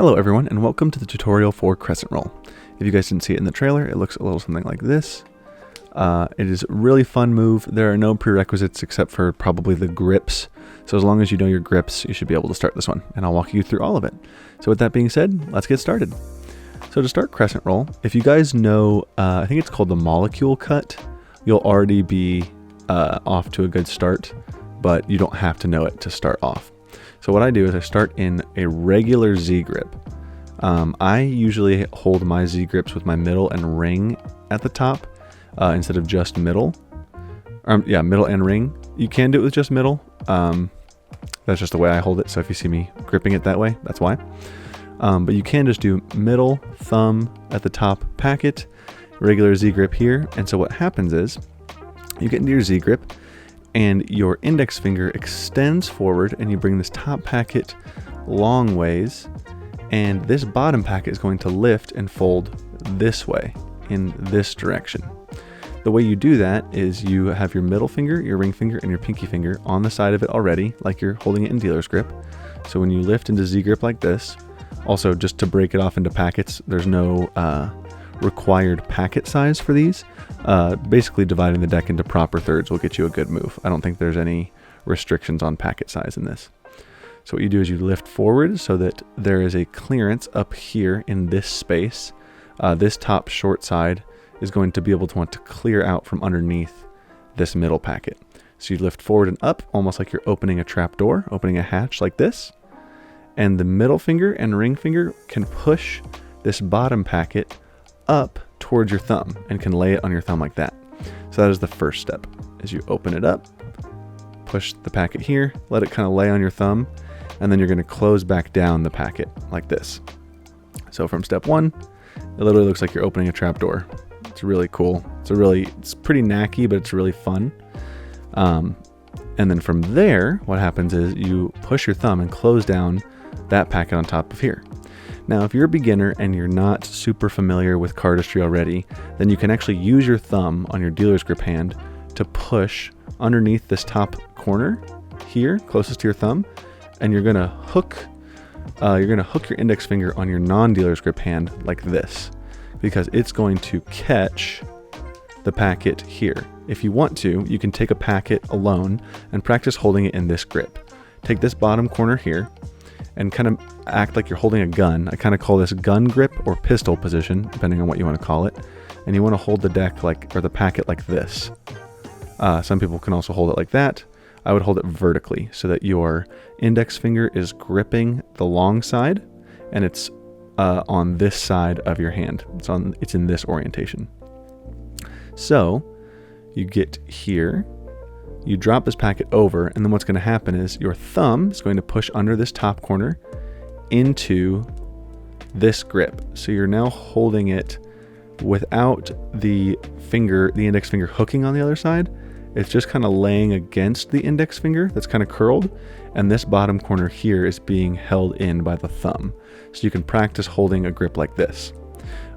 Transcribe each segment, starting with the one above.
Hello everyone, and welcome to the tutorial for Crescent Roll. If you guys didn't see it in the trailer, it looks a little something like this. It is a really fun move. There are no prerequisites except for probably the grips. So as long as you know your grips, you should be able to start this one, and I'll walk you through all of it. So with that being said, let's get started. So to start Crescent Roll, if you guys know, I think it's called the molecule cut, you'll already be off to a good start, but you don't have to know it to start off. So what I do is I start in a regular Z grip. I usually hold my Z grips with my middle and ring at the top instead of just middle. Middle and ring. You can do it with just middle. That's just the way I hold it. So if you see me gripping it that way, that's why. But you can just do middle, thumb at the top packet, regular Z grip here. And so what happens is you get into your Z grip, and your index finger extends forward and you bring this top packet long ways, and this bottom packet is going to lift and fold this way in this direction. The way you do that is you have your middle finger, your ring finger, and your pinky finger on the side of it already, like you're holding it in dealer's grip. So when you lift into Z grip like this, also just to break it off into packets, there's no required packet size for these. Basically dividing the deck into proper thirds will get you a good move. I don't think there's any restrictions on packet size in this. So what you do is you lift forward so that there is a clearance up here in this space. This top short side is going to be able to want to clear out from underneath this middle packet. So you lift forward and up, almost like you're opening a trap door, opening a hatch like this. And the middle finger and ring finger can push this bottom packet up towards your thumb and can lay it on your thumb like that. So that is the first step, is you open it up, push the packet here, let it kind of lay on your thumb, and then you're going to close back down the packet like this. So from step one, it literally looks like you're opening a trap door. It's really cool. It's pretty knacky, but it's really fun. And then from there, what happens is you push your thumb and close down that packet on top of here. Now, if you're a beginner and you're not super familiar with cardistry already, then you can actually use your thumb on your dealer's grip hand to push underneath this top corner here, closest to your thumb, and you're gonna hook your index finger on your non-dealer's grip hand like this, because it's going to catch the packet here. If you want to, you can take a packet alone and practice holding it in this grip. Take this bottom corner here and kind of act like you're holding a gun. I kind of call this gun grip or pistol position, depending on what you want to call it. And you want to hold the deck or the packet like this. Some people can also hold it like that. I would hold it vertically so that your index finger is gripping the long side and it's on this side of your hand. It's in this orientation. So you get here, you drop this packet over, and then what's going to happen is your thumb is going to push under this top corner into this grip. So you're now holding it without the index finger hooking on the other side. It's just kind of laying against the index finger that's kind of curled, and this bottom corner here is being held in by the thumb. So you can practice holding a grip like this.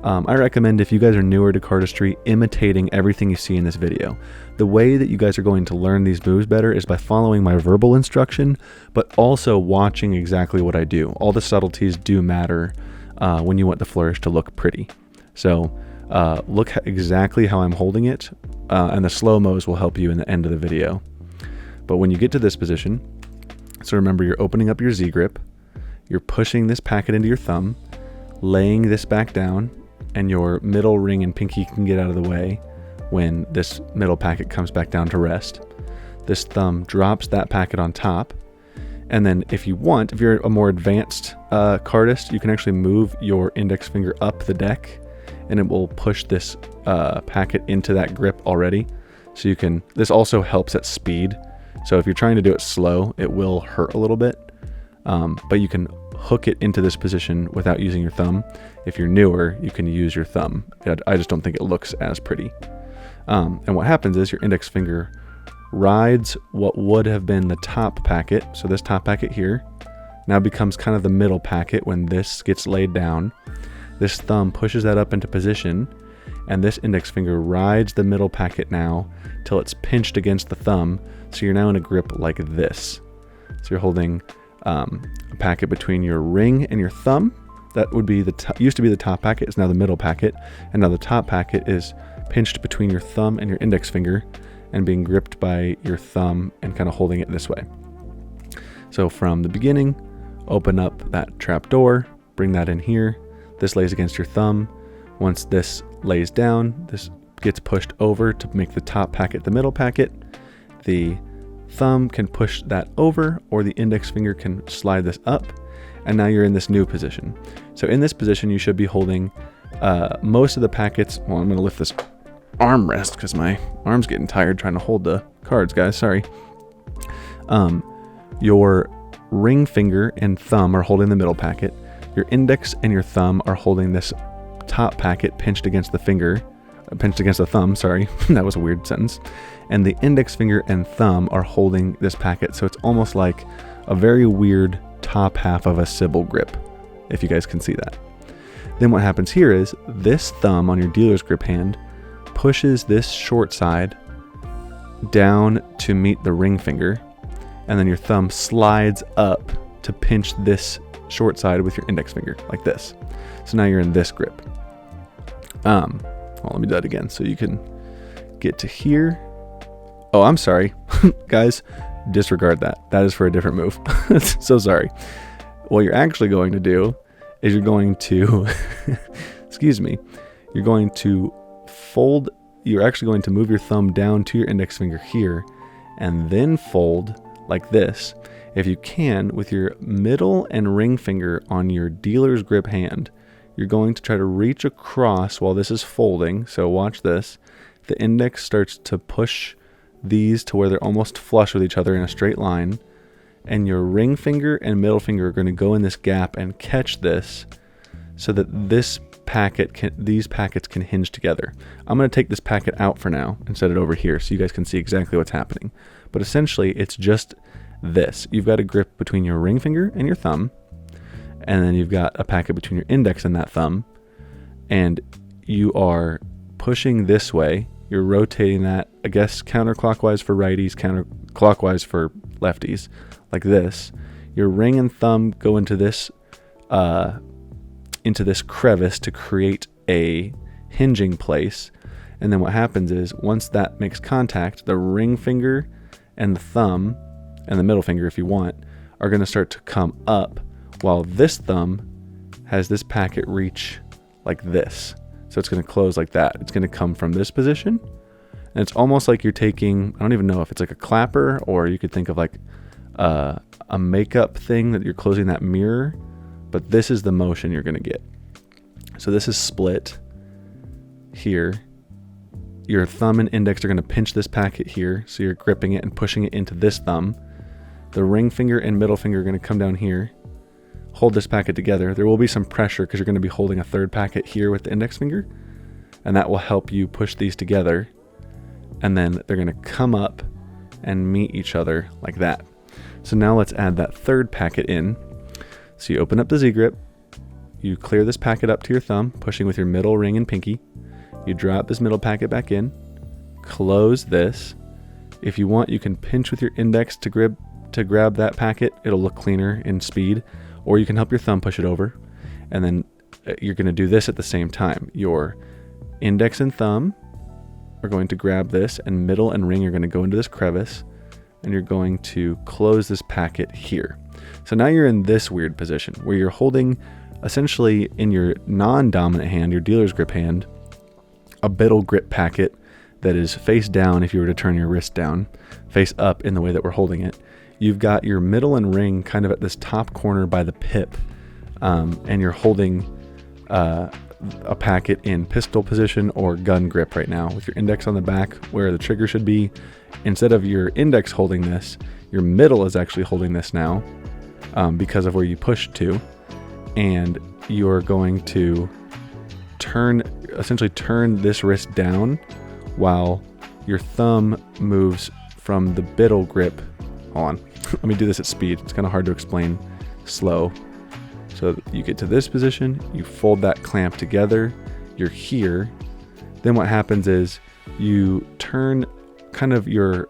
I recommend, if you guys are newer to cardistry, imitating everything you see in this video. The way that you guys are going to learn these moves better is by following my verbal instruction, but also watching exactly what I do. All the subtleties do matter when you want the flourish to look pretty. So look exactly how I'm holding it, and the slow-mos will help you in the end of the video. But when you get to this position, so remember, you're opening up your Z grip, you're pushing this packet into your thumb, laying this back down, and your middle ring and pinky can get out of the way when this middle packet comes back down to rest. This thumb drops that packet on top. And then if you're a more advanced cardist, you can actually move your index finger up the deck and it will push this packet into that grip already. So this also helps at speed. So if you're trying to do it slow, it will hurt a little bit. But you can hook it into this position without using your thumb. If you're newer, you can use your thumb. I just don't think it looks as pretty. And what happens is your index finger rides what would have been the top packet. So this top packet here now becomes kind of the middle packet when this gets laid down. This thumb pushes that up into position, and this index finger rides the middle packet now till it's pinched against the thumb. So you're now in a grip like this. So you're holding a packet between your ring and your thumb, that would be used to be the top packet, is now the middle packet, and now the top packet is pinched between your thumb and your index finger and being gripped by your thumb and kind of holding it this way. So from the beginning, open up that trap door, bring that in here. This lays against your thumb. Once this lays down, this gets pushed over to make the top packet the middle packet. The thumb can push that over, or the index finger can slide this up, and now you're in this new position. So in this position, you should be holding most of the packets. Well, I'm going to lift this armrest because my arm's getting tired trying to hold the cards, guys. Sorry. Your ring finger and thumb are holding the middle packet. Your index and your thumb are holding this top packet pinched against the thumb, sorry. That was a weird sentence. And the index finger and thumb are holding this packet. So it's almost like a very weird top half of a Sybil grip, if you guys can see that. Then what happens here is this thumb on your dealer's grip hand pushes this short side down to meet the ring finger, and then your thumb slides up to pinch this short side with your index finger, like this. So now you're in this grip. Well, let me do that again so you can get to here. Oh, I'm sorry. Guys, disregard that. That is for a different move. So sorry. What you're actually going to do is you're going to, excuse me, you're going to you're actually going to move your thumb down to your index finger here, and then fold like this. If you can, with your middle and ring finger on your dealer's grip hand, you're going to try to reach across while this is folding. So watch this. The index starts to push these to where they're almost flush with each other in a straight line, and your ring finger and middle finger are going to go in this gap and catch this, so that these packets can hinge together. I'm going to take this packet out for now and set it over here so you guys can see exactly what's happening. But essentially, it's just this. You've got a grip between your ring finger and your thumb, and then you've got a packet between your index and that thumb, and you are pushing this way. You're rotating that, I guess, counterclockwise for righties, counterclockwise for lefties, like this. Your ring and thumb go into this crevice to create a hinging place. And then what happens is, once that makes contact, the ring finger and the thumb, and the middle finger if you want, are going to start to come up, while this thumb has this packet reach like this. So it's going to close like that. It's going to come from this position, and it's almost like you're taking, I don't even know if it's like a clapper, or you could think of like a makeup thing that you're closing that mirror, but this is the motion you're going to get. So this is split here. Your thumb and index are going to pinch this packet here, so you're gripping it and pushing it into this thumb. The ring finger and middle finger are going to come down here, hold this packet together. There will be some pressure because you're going to be holding a third packet here with the index finger, and that will help you push these together. And then they're going to come up and meet each other like that. So now let's add that third packet in. So you open up the Z grip, you clear this packet up to your thumb, pushing with your middle ring and pinky. You drop this middle packet back in, close this. If you want, you can pinch with your index to grab that packet. It'll look cleaner in speed, or you can help your thumb push it over. And then you're going to do this at the same time. Your index and thumb are going to grab this, and middle and ring are going to go into this crevice, and you're going to close this packet here. So now you're in this weird position where you're holding, essentially in your non-dominant hand, your dealer's grip hand, a biddle grip packet that is face down if you were to turn your wrist down, face up in the way that we're holding it. You've got your middle and ring kind of at this top corner by the pip, and you're holding a packet in pistol position or gun grip right now with your index on the back where the trigger should be. Instead of your index holding this, your middle is actually holding this now because of where you pushed to, and you're going to essentially turn this wrist down while your thumb moves from the biddle grip. Hold on, let me do this at speed. It's kind of hard to explain slow. So you get to this position, you fold that clamp together, you're here. Then what happens is you turn kind of your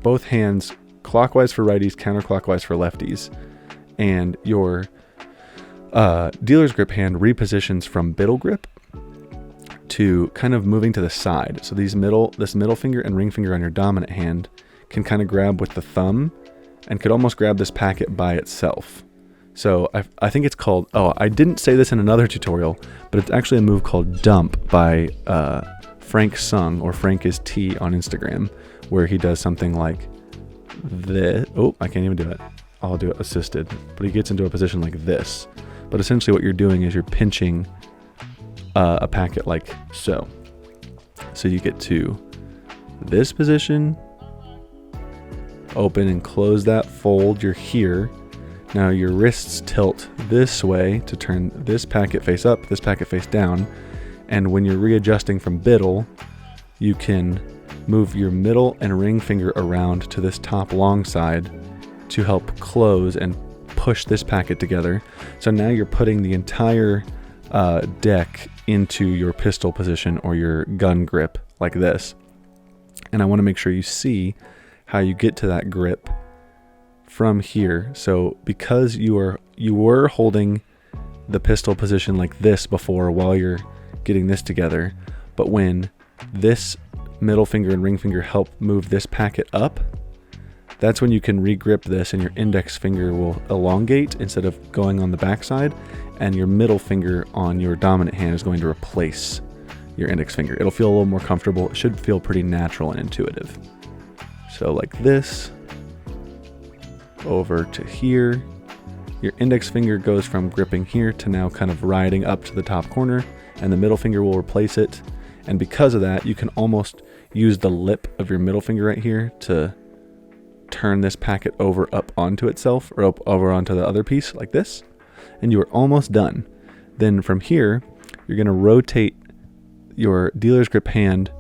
both hands clockwise for righties, counterclockwise for lefties, and your dealer's grip hand repositions from biddle grip to kind of moving to the side. So this middle finger and ring finger on your dominant hand can kind of grab with the thumb and could almost grab this packet by itself. So I think it's called, I didn't say this in another tutorial, but it's actually a move called dump by Frank Sung, or Frank is T on Instagram, where he does something like this. Oh, I can't even do it. I'll do it assisted, but he gets into a position like this. But essentially what you're doing is you're pinching a packet like so. So you get to this position, open and close that fold, you're here. Now your wrists tilt this way to turn this packet face up, this packet face down. And when you're readjusting from biddle, you can move your middle and ring finger around to this top long side to help close and push this packet together. So now you're putting the entire deck into your pistol position or your gun grip like this. And I want to make sure you see how you get to that grip from here. So because you were holding the pistol position like this before while you're getting this together, but when this middle finger and ring finger help move this packet up, that's when you can re-grip this and your index finger will elongate instead of going on the backside, and your middle finger on your dominant hand is going to replace your index finger. It'll feel a little more comfortable. It should feel pretty natural and intuitive. So like this, over to here. Your index finger goes from gripping here to now kind of riding up to the top corner, and the middle finger will replace it. And because of that, you can almost use the lip of your middle finger right here to turn this packet over up onto itself, or up over onto the other piece like this, and you are almost done. Then from here, you're going to rotate your dealer's grip hand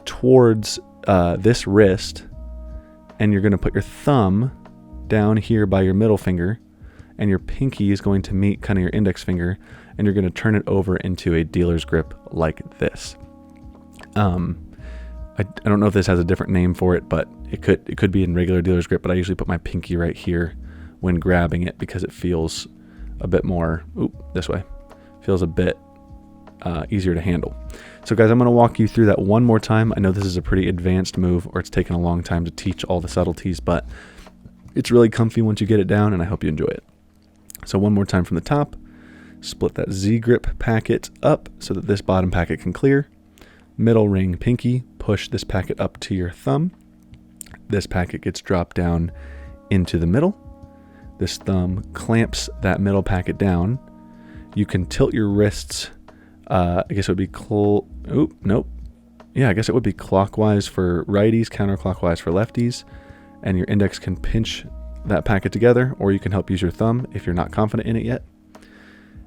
towards this wrist, and you're going to put your thumb down here by your middle finger, and your pinky is going to meet kind of your index finger, and you're going to turn it over into a dealer's grip like this. I don't know if this has a different name for it, but it could be in regular dealer's grip, but I usually put my pinky right here when grabbing it because it feels a bit more, this way, feels a bit easier to handle. So guys, I'm going to walk you through that one more time. I know this is a pretty advanced move, or it's taken a long time to teach all the subtleties, but it's really comfy once you get it down, and I hope you enjoy it. So one more time from the top, split that Z grip packet up so that this bottom packet can clear. Middle ring pinky, push this packet up to your thumb. This packet gets dropped down into the middle. This thumb clamps that middle packet down. You can tilt your wrists. I guess it would be I guess it would be clockwise for righties, counterclockwise for lefties. And your index can pinch that packet together, or you can help use your thumb if you're not confident in it yet.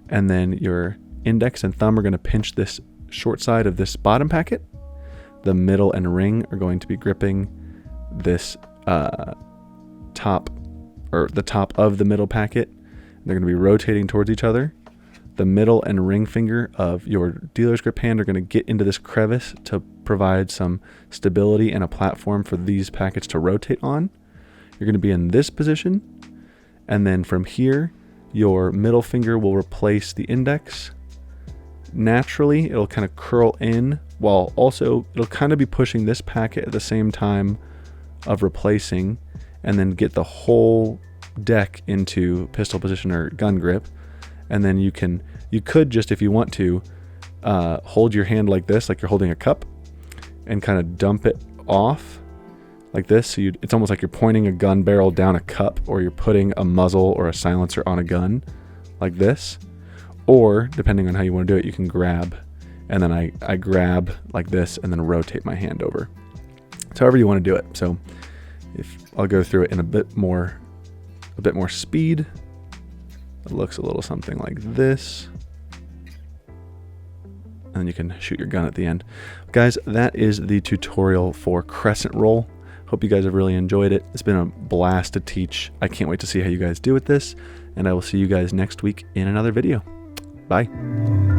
And then your index and thumb are going to pinch this short side of this bottom packet. The middle and ring are going to be gripping this top, or the top of the middle packet. They're going to be rotating towards each other. The middle and ring finger of your dealer's grip hand are going to get into this crevice to provide some stability and a platform for these packets to rotate on. You're going to be in this position, and then from here, your middle finger will replace the index. Naturally, it'll kind of curl in, while also it'll kind of be pushing this packet at the same time of replacing, and then get the whole deck into pistol position or gun grip. And then you could just, if you want to, hold your hand like this, like you're holding a cup, and kind of dump it off like this. So it's almost like you're pointing a gun barrel down a cup, or you're putting a muzzle or a silencer on a gun like this. Or depending on how you want to do it, you can grab, and then I grab like this and then rotate my hand over. It's however you want to do it. So if I'll go through it in a bit more speed. It looks a little something like this. And then you can shoot your gun at the end. Guys, that is the tutorial for Crescent Roll. Hope you guys have really enjoyed it. It's been a blast to teach. I can't wait to see how you guys do with this. And I will see you guys next week in another video. Bye.